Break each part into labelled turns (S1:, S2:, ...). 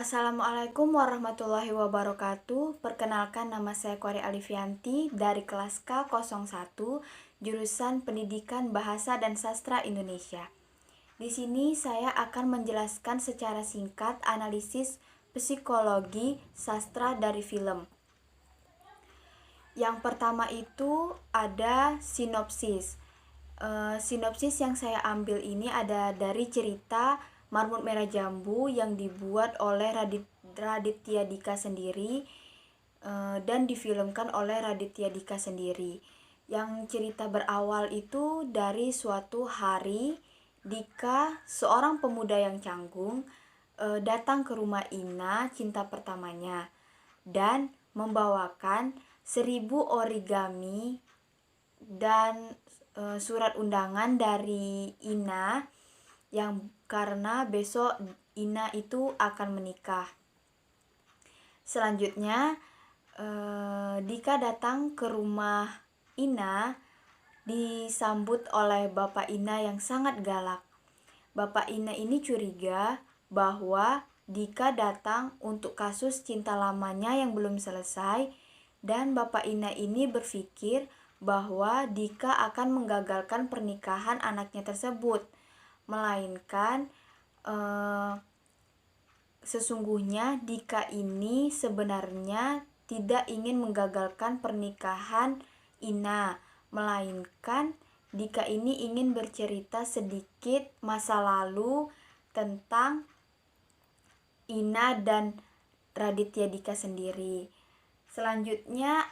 S1: Assalamualaikum warahmatullahi wabarakatuh. Perkenalkan, nama saya Kwari Alifianti dari kelas K01 jurusan Pendidikan Bahasa dan Sastra Indonesia. Di sini saya akan menjelaskan secara singkat analisis psikologi sastra dari film. Yang pertama itu ada sinopsis. Sinopsis yang saya ambil ini ada dari cerita Marmut Merah Jambu yang dibuat oleh Raditya Dika sendiri dan difilmkan oleh Raditya Dika sendiri. Yang cerita berawal itu dari suatu hari Dika, seorang pemuda yang canggung, datang ke rumah Ina, cinta pertamanya, dan membawakan 1000 origami dan surat undangan dari Ina yang karena besok Ina itu akan menikah. Selanjutnya Dika datang ke rumah Ina, disambut oleh Bapak Ina yang sangat galak. Bapak Ina ini curiga bahwa Dika datang untuk kasus cinta lamanya yang belum selesai, dan Bapak Ina ini berpikir bahwa Dika akan menggagalkan pernikahan anaknya tersebut, melainkan sesungguhnya Dika ini sebenarnya tidak ingin menggagalkan pernikahan Ina, melainkan Dika ini ingin bercerita sedikit masa lalu tentang Ina dan Raditya Dika sendiri. Selanjutnya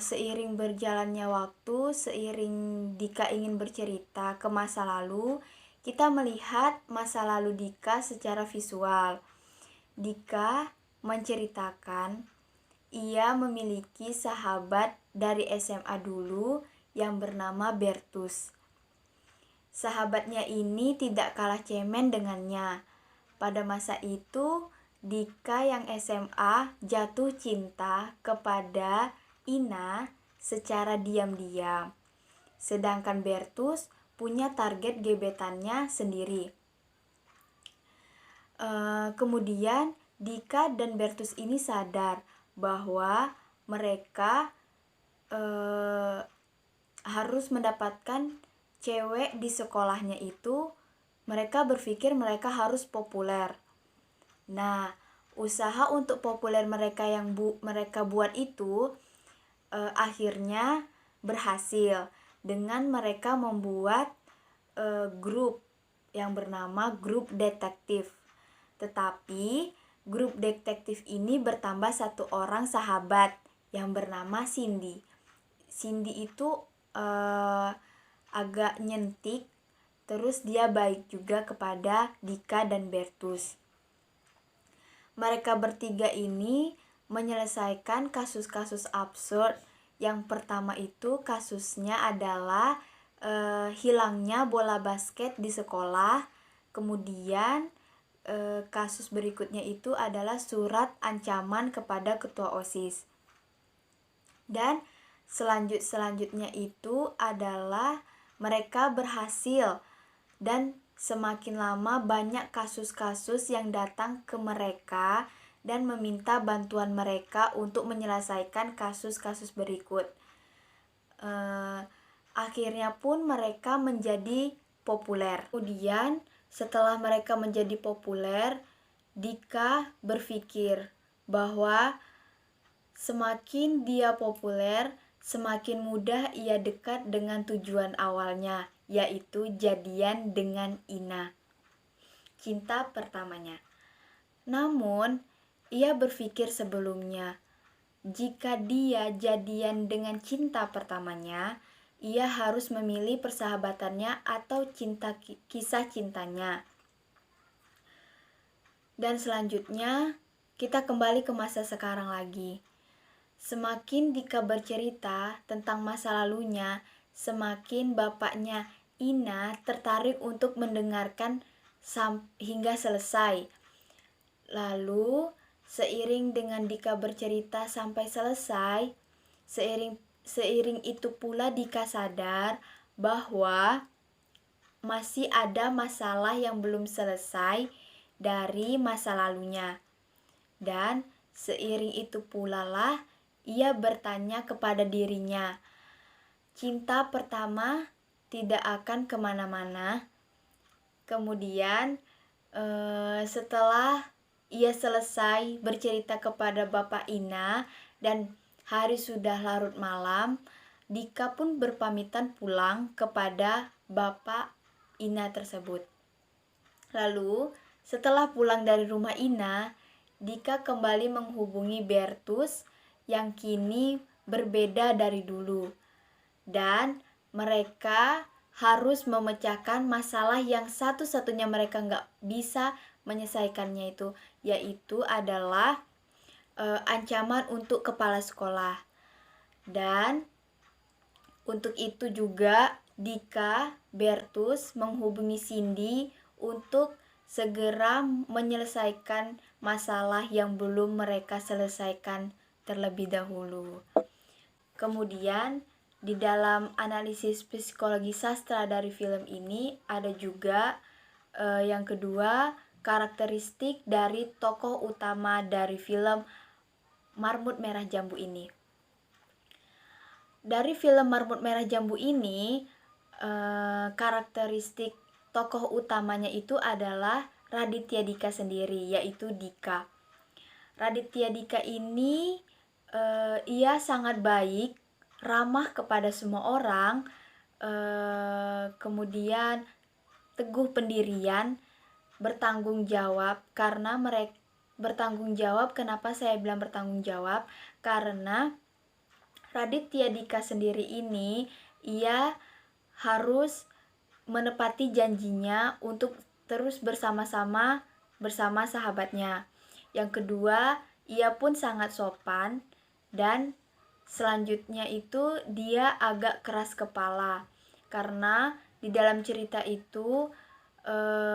S1: seiring berjalannya waktu, seiring Dika ingin bercerita ke masa lalu, kita melihat masa lalu Dika secara visual. Dika menceritakan ia memiliki sahabat dari SMA dulu yang bernama Bertus. Sahabatnya ini tidak kalah cemen dengannya. Pada masa itu, Dika yang SMA jatuh cinta kepada Ina secara diam-diam. Sedangkan Bertus punya target gebetannya sendiri. Kemudian Dika dan Bertus ini sadar bahwa mereka harus mendapatkan cewek di sekolahnya itu. Mereka berpikir mereka harus populer. Nah, usaha untuk populer mereka yang mereka buat itu akhirnya berhasil dengan mereka membuat grup yang bernama grup detektif. Tetapi grup detektif ini bertambah satu orang sahabat yang bernama Cindy. Cindy itu agak nyentik, terus dia baik juga kepada Dika dan Bertus. Mereka bertiga ini menyelesaikan kasus-kasus absurd. Yang pertama itu kasusnya adalah hilangnya bola basket di sekolah. Kemudian kasus berikutnya itu adalah surat ancaman kepada ketua OSIS. Dan selanjutnya itu adalah mereka berhasil, dan semakin lama banyak kasus-kasus yang datang ke mereka dan meminta bantuan mereka untuk menyelesaikan kasus-kasus berikut. Akhirnya pun mereka menjadi populer. Kemudian setelah mereka menjadi populer, Dika berpikir bahwa semakin dia populer, semakin mudah ia dekat dengan tujuan awalnya, yaitu jadian dengan Ina, cinta pertamanya. Namun, ia berpikir sebelumnya, jika dia jadian dengan cinta pertamanya, ia harus memilih persahabatannya atau kisah cintanya. Dan selanjutnya, kita kembali ke masa sekarang lagi. Semakin Dika bercerita tentang masa lalunya, semakin bapaknya Ina tertarik untuk mendengarkan hingga selesai. Lalu, seiring dengan Dika bercerita sampai selesai, seiring itu pula Dika sadar bahwa masih ada masalah yang belum selesai dari masa lalunya. Dan seiring itu pula lah ia bertanya kepada dirinya, cinta pertama tidak akan kemana-mana. Kemudian setelah ia selesai bercerita kepada Bapak Ina dan hari sudah larut malam, Dika pun berpamitan pulang kepada Bapak Ina tersebut. Lalu setelah pulang dari rumah Ina, Dika kembali menghubungi Bertus yang kini berbeda dari dulu. Dan mereka harus memecahkan masalah yang satu-satunya mereka nggak bisa menyelesaikannya itu, yaitu adalah ancaman untuk kepala sekolah. Dan untuk itu juga Dika, Bertus menghubungi Cindy untuk segera menyelesaikan masalah yang belum mereka selesaikan terlebih dahulu. Kemudian di dalam analisis psikologi sastra dari film ini ada juga yang kedua, karakteristik dari tokoh utama dari film Marmut Merah Jambu ini. Dari film Marmut Merah Jambu ini, karakteristik tokoh utamanya itu adalah Raditya Dika sendiri, yaitu Dika. Raditya Dika ini ia sangat baik, ramah kepada semua orang, kemudian teguh pendirian, bertanggung jawab. Karena mereka bertanggung jawab, kenapa saya bilang bertanggung jawab? Karena Raditya Dika sendiri ini ia harus menepati janjinya untuk terus bersama-sama bersama sahabatnya. Yang kedua, ia pun sangat sopan, dan selanjutnya itu dia agak keras kepala karena di dalam cerita itu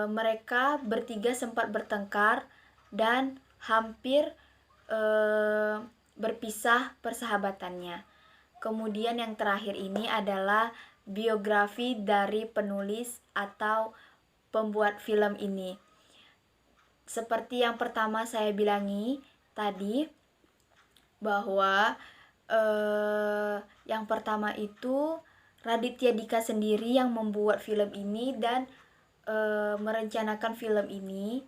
S1: mereka bertiga sempat bertengkar dan hampir berpisah persahabatannya. Kemudian yang terakhir ini adalah biografi dari penulis atau pembuat film ini. Seperti yang pertama saya bilangi tadi, bahwa yang pertama itu Raditya Dika sendiri yang membuat film ini dan merencanakan film ini.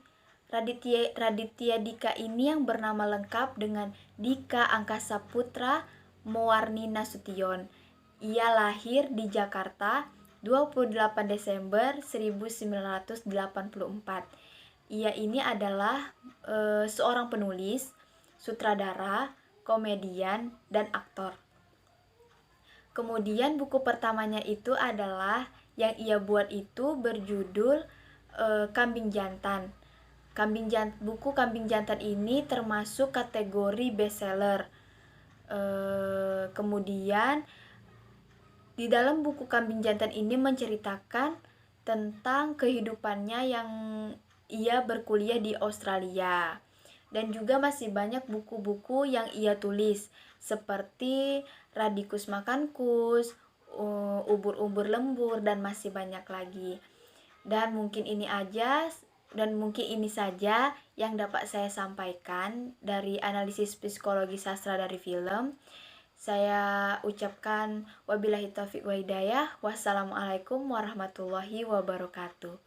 S1: Raditya Dika ini yang bernama lengkap dengan Dika Angkasa Putra Mowarni Nasution. Ia lahir di Jakarta 28 Desember 1984. Ia ini adalah seorang penulis, sutradara, komedian, dan aktor. Kemudian buku pertamanya itu adalah yang ia buat itu berjudul Kambing Jantan. Buku Kambing Jantan ini termasuk kategori bestseller. Kemudian di dalam buku Kambing Jantan ini menceritakan tentang kehidupannya yang ia berkuliah di Australia. Dan juga masih banyak buku-buku yang ia tulis seperti Radikus Makankus, Ubur-ubur lembur, dan masih banyak lagi. Dan mungkin ini saja yang dapat saya sampaikan dari analisis psikologi sastra dari film. Saya ucapkan wabillahi taufiq wa hidayah. Wassalamualaikum warahmatullahi wabarakatuh.